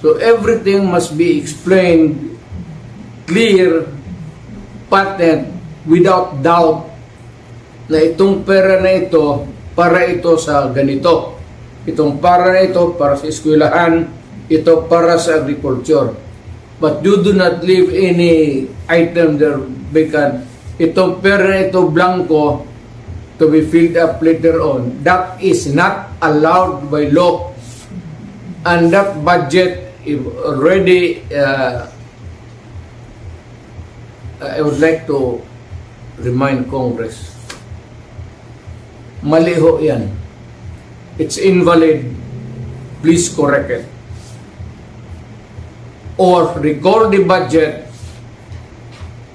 So everything must be explained clear, patent, without doubt na itong pera na ito para ito sa ganito. Itong para na ito para sa eskwelahan, ito para sa agriculture. But you do not leave any item there vacant. Itong pera na ito blanco to be filled up later on. That is not allowed by law. And that budget is already I would like to remind Congress, mali ho yan. It's invalid. Please correct it. Or recall the budget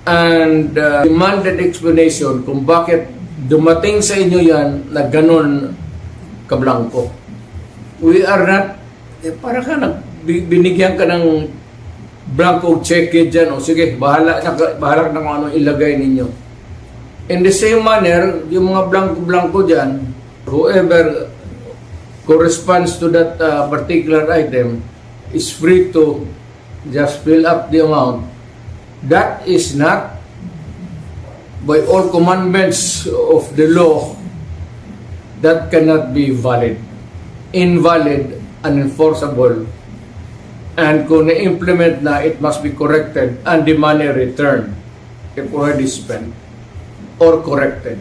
and demand an explanation kung bakit dumating sa inyo yan na ganun kablangko. We are not, para ka binigyan ka ng blanco cheque dyan, o sige, bahala na kung ano ilagay ninyo. In the same manner, yung mga blanco-blanco dyan, whoever corresponds to that particular item is free to just fill up the amount. That is not, by all commandments of the law, that cannot be valid, invalid, unenforceable. And kung na-implement na, it must be corrected and the money returned if already spent or corrected.